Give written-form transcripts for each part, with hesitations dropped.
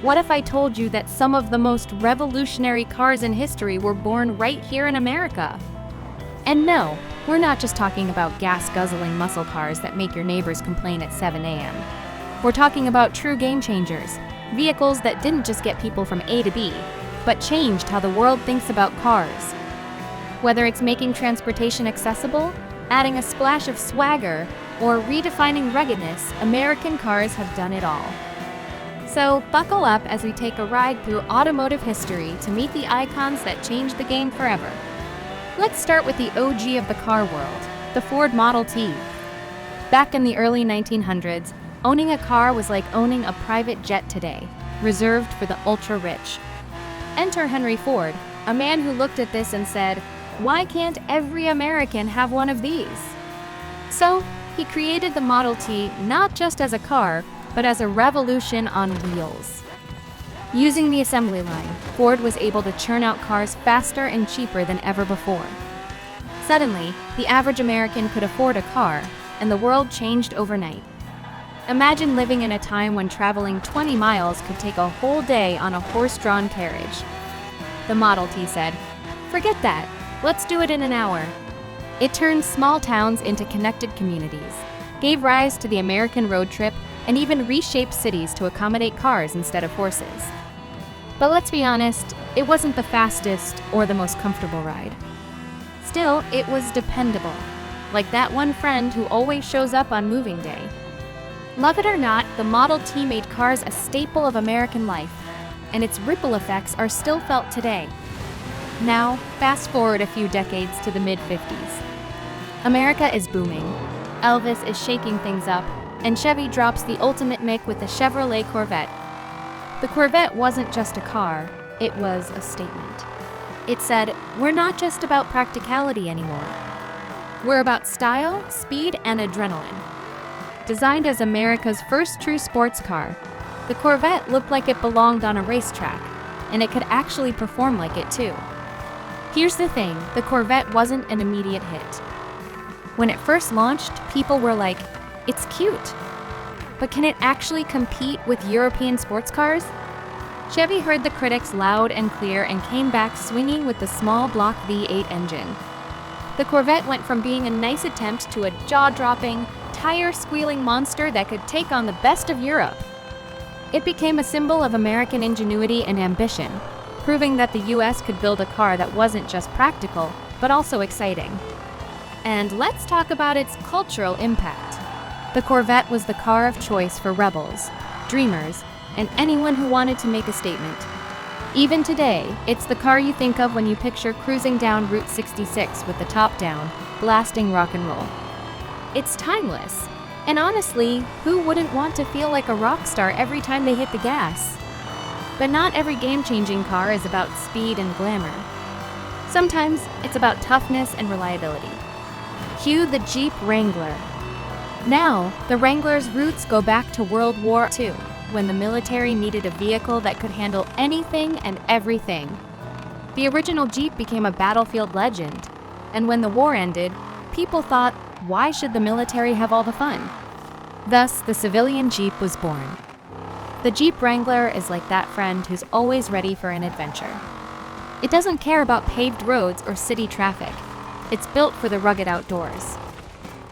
What if I told you that some of the most revolutionary cars in history were born right here in America? And no, we're not just talking about gas-guzzling muscle cars that make your neighbors complain at 7 a.m. We're talking about true game changers, vehicles that didn't just get people from A to B, but changed how the world thinks about cars. Whether it's making transportation accessible, adding a splash of swagger, or redefining ruggedness, American cars have done it all. So buckle up as we take a ride through automotive history to meet the icons that changed the game forever. Let's start with the OG of the car world, the Ford Model T. Back in the early 1900s, owning a car was like owning a private jet today, reserved for the ultra-rich. Enter Henry Ford, a man who looked at this and said, "Why can't every American have one of these?" So, he created the Model T not just as a car, but as a revolution on wheels. Using the assembly line, Ford was able to churn out cars faster and cheaper than ever before. Suddenly, the average American could afford a car, and the world changed overnight. Imagine living in a time when traveling 20 miles could take a whole day on a horse-drawn carriage. The Model T said, "Forget that, let's do it in an hour." It turned small towns into connected communities, gave rise to the American road trip, and even reshaped cities to accommodate cars instead of horses. But let's be honest, it wasn't the fastest or the most comfortable ride. Still, it was dependable, like that one friend who always shows up on moving day. Love it or not, the Model T made cars a staple of American life, and its ripple effects are still felt today. Now, fast forward a few decades to the mid-50s. America is booming. Elvis is shaking things up, and Chevy drops the ultimate mick with the Chevrolet Corvette. The Corvette wasn't just a car, it was a statement. It said, "We're not just about practicality anymore. We're about style, speed, and adrenaline." Designed as America's first true sports car, the Corvette looked like it belonged on a racetrack, and it could actually perform like it too. Here's the thing, the Corvette wasn't an immediate hit. When it first launched, people were like, "It's cute." But can it actually compete with European sports cars? Chevy heard the critics loud and clear and came back swinging with the small block V8 engine. The Corvette went from being a nice attempt to a jaw-dropping, tire-squealing monster that could take on the best of Europe. It became a symbol of American ingenuity and ambition, proving that the US could build a car that wasn't just practical, but also exciting. And let's talk about its cultural impact. The Corvette was the car of choice for rebels, dreamers, and anyone who wanted to make a statement. Even today, it's the car you think of when you picture cruising down Route 66 with the top down, blasting rock and roll. It's timeless. And honestly, who wouldn't want to feel like a rock star every time they hit the gas? But not every game-changing car is about speed and glamour. Sometimes it's about toughness and reliability. Cue the Jeep Wrangler. Now, the Wrangler's roots go back to World War II, when the military needed a vehicle that could handle anything and everything. The original Jeep became a battlefield legend, and when the war ended, people thought, why should the military have all the fun? Thus, the civilian Jeep was born. The Jeep Wrangler is like that friend who's always ready for an adventure. It doesn't care about paved roads or city traffic. It's built for the rugged outdoors.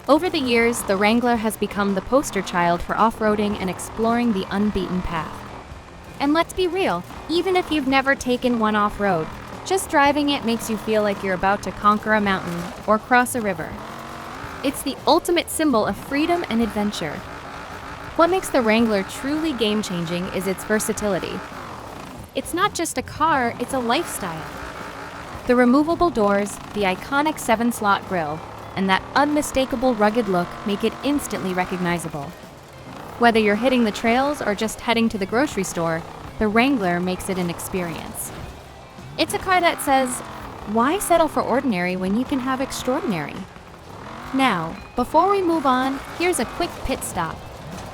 Over the years, the Wrangler has become the poster child for off-roading and exploring the unbeaten path. And let's be real, even if you've never taken one off-road, just driving it makes you feel like you're about to conquer a mountain or cross a river. It's the ultimate symbol of freedom and adventure. What makes the Wrangler truly game-changing is its versatility. It's not just a car, it's a lifestyle. The removable doors, the iconic 7-slot grille, and that unmistakable rugged look make it instantly recognizable. Whether you're hitting the trails or just heading to the grocery store, the Wrangler makes it an experience. It's a car that says, why settle for ordinary when you can have extraordinary? Now, before we move on, here's a quick pit stop.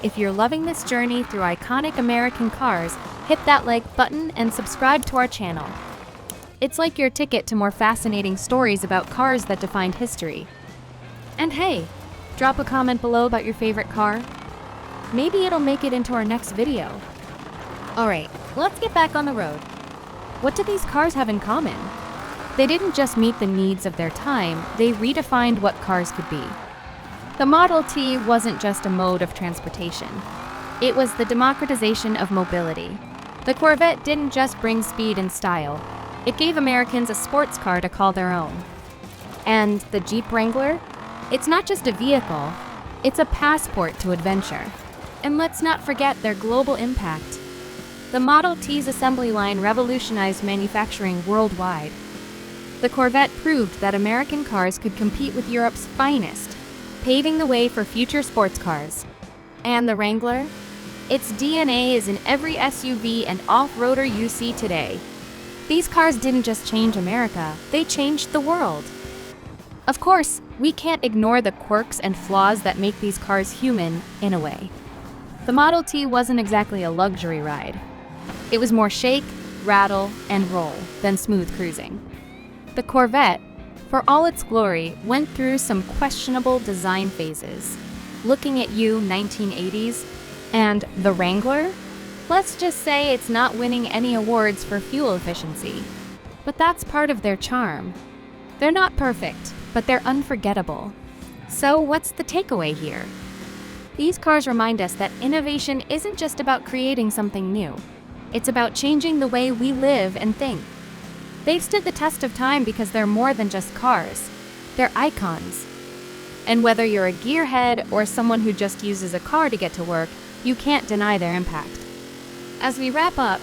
If you're loving this journey through iconic American cars, hit that like button and subscribe to our channel. It's like your ticket to more fascinating stories about cars that defined history. And hey, drop a comment below about your favorite car. Maybe it'll make it into our next video. Alright, let's get back on the road. What do these cars have in common? They didn't just meet the needs of their time, they redefined what cars could be. The Model T wasn't just a mode of transportation. It was the democratization of mobility. The Corvette didn't just bring speed and style. It gave Americans a sports car to call their own. And the Jeep Wrangler? It's not just a vehicle, it's a passport to adventure. And let's not forget their global impact. The Model T's assembly line revolutionized manufacturing worldwide. The Corvette proved that American cars could compete with Europe's finest, paving the way for future sports cars. And the Wrangler? Its DNA is in every SUV and off-roader you see today. These cars didn't just change America, they changed the world. Of course, we can't ignore the quirks and flaws that make these cars human, in a way. The Model T wasn't exactly a luxury ride. It was more shake, rattle, and roll than smooth cruising. The Corvette, for all its glory, went through some questionable design phases. Looking at you, 1980s, and the Wrangler? Let's just say it's not winning any awards for fuel efficiency. But that's part of their charm. They're not perfect, but they're unforgettable. So what's the takeaway here? These cars remind us that innovation isn't just about creating something new. It's about changing the way we live and think. They've stood the test of time because they're more than just cars. They're icons. And whether you're a gearhead or someone who just uses a car to get to work, you can't deny their impact. As we wrap up,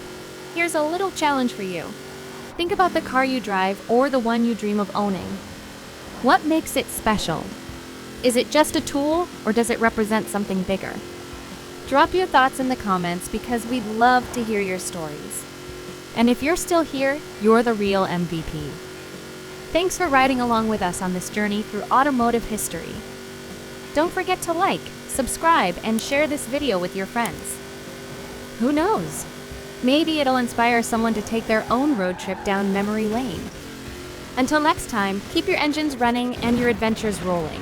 here's a little challenge for you. Think about the car you drive or the one you dream of owning. What makes it special? Is it just a tool, or does it represent something bigger? Drop your thoughts in the comments because we'd love to hear your stories. And if you're still here, you're the real MVP. Thanks for riding along with us on this journey through automotive history. Don't forget to like, subscribe, and share this video with your friends. Who knows? Maybe it'll inspire someone to take their own road trip down memory lane. Until next time, keep your engines running and your adventures rolling.